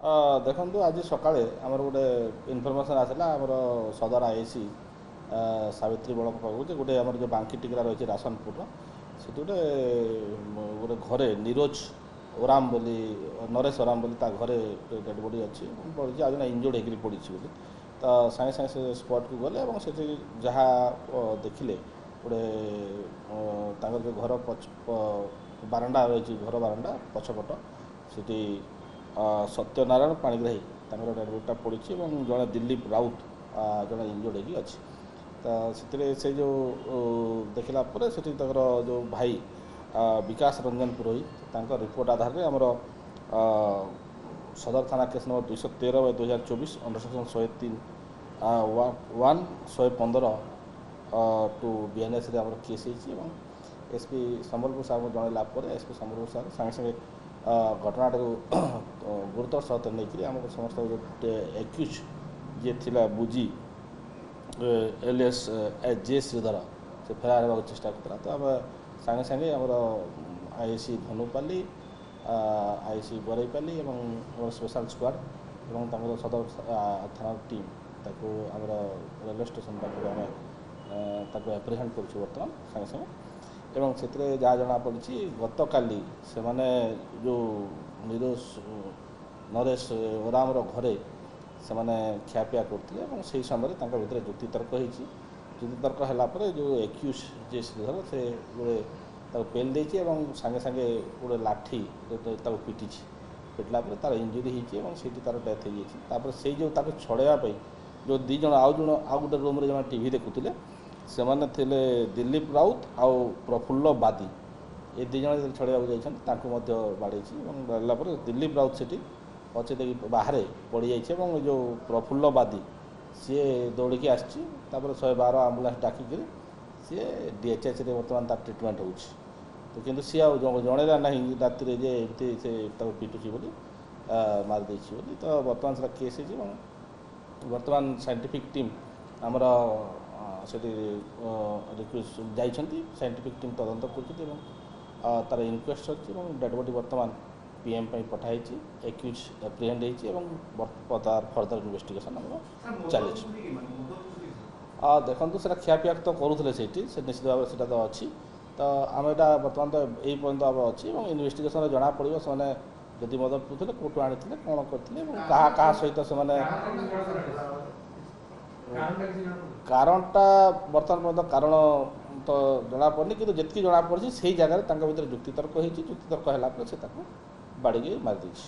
ଦେଖନ୍ତୁ ଆଜି ସକାଳେ ଆମର ଗୋଟେ ଇନଫର୍ମେସନ୍ ଆସିଲା ଆମର ସଦର ଆଇଏସି ସାବିତ୍ରୀ ବଳକ ପାଖକୁ ଯେ ଗୋଟେ ଆମର ଯେଉଁ ବାଙ୍କି ଟିକରା ରହିଛି ରାସନପୁରର ସେଠି ଗୋଟେ ଘରେ ନିରୋଜ ଓରାମ ବୋଲି ନରେଶ ଓରାମ ବୋଲି ତା ଘରେ ଡେଡ୍ ବଡି ଅଛି ପଡ଼ିଛି ଆଉ ଜଣେ ଇଞ୍ଜୋର୍ଡ ହେଇକରି ପଡ଼ିଛି ବୋଲି ତ ସାଙ୍ଗେ ସାଙ୍ଗେ ସେ ସ୍ପଟ୍କୁ ଗଲେ ଏବଂ ସେଠି ଯାହା ଦେଖିଲେ ଗୋଟେ ତାଙ୍କର ଯେଉଁ ଘର ବାରଣ୍ଡା ରହିଛି ଘର ବାରଣ୍ଡା ପଛପଟ ସେଠି ସତ୍ୟନାରାୟଣ ପାଣିଗ୍ରାହୀ ତାଙ୍କର ଡେଡ୍ ବଡିଟା ପଡ଼ିଛି ଏବଂ ଜଣେ ଦିଲ୍ଲୀପ ରାଉତ ଜଣେ ଇଞ୍ଜୋର୍ଡ ହେଇକି ଅଛି। ତ ସେଥିରେ ସେ ଯେଉଁ ଦେଖିଲା ପରେ ସେଠି ତାଙ୍କର ଯେଉଁ ଭାଇ ବିକାଶ ରଞ୍ଜନ ପୁରୋହିତ ତାଙ୍କ ରିପୋର୍ଟ ଆଧାରରେ ଆମର ସଦର ଥାନା case number 213/2024 under section 103(1) 115 two BNSରେ ଆମର କେସ୍ ହେଇଛି ଏବଂ SP ସମ୍ବଲପୁର ସାର୍ଙ୍କୁ ଜଣାଇଲା ପରେ SP ସମ୍ବଲପୁର ସାର୍ ସାଙ୍ଗେ ସାଙ୍ଗେ ଘଟଣାଟାକୁ ଗୁରୁତର ସହିତ ନେଇକରି ଆମର ସମସ୍ତ ଗୋଟେ ଏକ୍ୟୁଜ୍ ଯିଏ ଥିଲା ବୁଜି ଏଲିୟସ୍ ଜେ ଶ୍ରୀଧର ସେ ଫେରାର ହେବାକୁ ଚେଷ୍ଟା କରୁଥିଲା। ତ ଆମେ ସାଙ୍ଗେ ସାଙ୍ଗେ ଆମର ଆଇଏସି ଧନୁପାଲି ଆଇଏସି ବରେଇପାଲି ଏବଂ ଆମର ସ୍ପେଶାଲ ସ୍କ୍ୱାଡ଼ ଏବଂ ତାଙ୍କର ସଦର ଥାନା ଟିମ୍ ତାକୁ ଆମର ରେଲୱେ ଷ୍ଟେସନ ପାଖରୁ ଆମେ ତାକୁ ଆପ୍ରିହେଣ୍ଡ କରୁଛୁ ବର୍ତ୍ତମାନ ସାଙ୍ଗେ ସାଙ୍ଗେ ଏବଂ ସେଥିରେ ଯାହା ଜଣାପଡ଼ିଛି ଗତକାଲି ସେମାନେ ଯେଉଁ ନରେଶ ଓରାମର ଘରେ ସେମାନେ ଖିଆପିଆ କରୁଥିଲେ ଏବଂ ସେହି ସମୟରେ ତାଙ୍କ ଭିତରେ ଯୁକ୍ତିତର୍କ ହୋଇଛି। ଯୁକ୍ତିତର୍କ ହେଲା ପରେ ଯେଉଁ ଏକ୍ୟୁଜ୍ ଯିଏ ଶ୍ରୀଧର ସେ ଗୋଟେ ତାକୁ ପେଲ୍ ଦେଇଛି ଏବଂ ସାଙ୍ଗେ ସାଙ୍ଗେ ଗୋଟେ ଲାଠି ତାକୁ ପିଟିଲା ପରେ ତାର ଇଞ୍ଜୁରି ହେଇଛି ଏବଂ ସେଇଠି ତାର ଡେଥ୍ ହେଇଯାଇଛି। ତାପରେ ସେଇ ଯେଉଁ ତାକୁ ଛଡ଼ାଇବା ପାଇଁ ଯେଉଁ ଦୁଇ ଜଣ ଆଉ ଗୋଟେ ରୁମ୍ରେ ଜଣେ ଟିଭି ଦେଖୁଥିଲେ ସେମାନେ ଥିଲେ ଦିଲ୍ଲୀପ ରାଉତ ଆଉ ପ୍ରଫୁଲ୍ଲ ବାଦୀ ଏ ଦୁଇ ଜଣ ଯେତେବେଳେ ଛଡ଼ାଇବାକୁ ଯାଇଛନ୍ତି ତାଙ୍କୁ ମଧ୍ୟ ବାଡ଼େଇଛି ଏବଂ ବାଡ଼ିଲା ପରେ ଦିଲ୍ଲୀପ ରାଉତ ସେଠି ଅଚେତକି ବାହାରେ ପଡ଼ିଯାଇଛି ଏବଂ ଯେଉଁ ପ୍ରଫୁଲ୍ଲ ବାଦୀ ସିଏ ଦୌଡ଼ିକି ଆସିଛି ତାପରେ 112 ଆମ୍ବୁଲାନ୍ସ ଡାକିକିରି ସିଏ DHHରେ ବର୍ତ୍ତମାନ ତାର ଟ୍ରିଟମେଣ୍ଟ ହେଉଛି। ତ କିନ୍ତୁ ସିଏ ଆଉ ଜଣେଇଲା ନାହିଁ ରାତିରେ ଯେ ଏମିତି ସେ ତାକୁ ପିଟୁଛି ବୋଲି ମାରିଦେଇଛି ବୋଲି। ତ ବର୍ତ୍ତମାନ ସେଟା କେସ୍ ହେଇଛି ଏବଂ ବର୍ତ୍ତମାନ ସାଇଣ୍ଟିଫିକ୍ ଟିମ୍ ଆମର ସେଠି ଯାଇଛନ୍ତି ସାଇଣ୍ଟିଫିକ୍ ଟିମ୍ ତଦନ୍ତ କରୁଛନ୍ତି ଏବଂ ତାର ଇନକ୍ୱେଷ୍ଟ ଅଛି ଏବଂ ଡେଡ୍ ବଡି ବର୍ତ୍ତମାନ PM ପାଇଁ ପଠାହେଇଛି ଏକ୍ୟୁଜ୍ ଆପ୍ରିହେଣ୍ଡ ହେଇଛି ଏବଂ ତାର ଫର୍ଦର ଇନଭେଷ୍ଟିଗେସନ୍ ଆମର ଚାଲିଛି। ଦେଖନ୍ତୁ ସେଟା ଖିଆପିଆ ତ କରୁଥିଲେ ସେଇଠି ସେ ନିଶ୍ଚିତ ଭାବରେ ସେଟା ତ ଅଛି। ତ ଆମେ ଏଇଟା ବର୍ତ୍ତମାନ ତ ଏଇ ପର୍ଯ୍ୟନ୍ତ ଭାବରେ ଅଛି ଏବଂ ଇନଭେଷ୍ଟିଗେସନ୍ରେ ଜଣାପଡ଼ିବ ସେମାନେ ଯଦି ମଦ ପିଉଥିଲେ କେଉଁଠୁ ଆଣିଥିଲେ କ'ଣ କରିଥିଲେ ଏବଂ କାହା ସହିତ ସେମାନେ କାରଣଟା ବର୍ତ୍ତମାନ ପର୍ଯ୍ୟନ୍ତ କାରଣ ତ ଜଣାପଡ଼ିନି କିନ୍ତୁ ଯେତିକି ଜଣାପଡ଼ିଛି ସେଇ ଜାଗାରେ ତାଙ୍କ ଭିତରେ ଯୁକ୍ତିତର୍କ ହେଇଛି। ଯୁକ୍ତିତର୍କ ହେଲା ପରେ ସେ ତାକୁ ବାଡ଼ିକି ମାରିଦେଇଛି।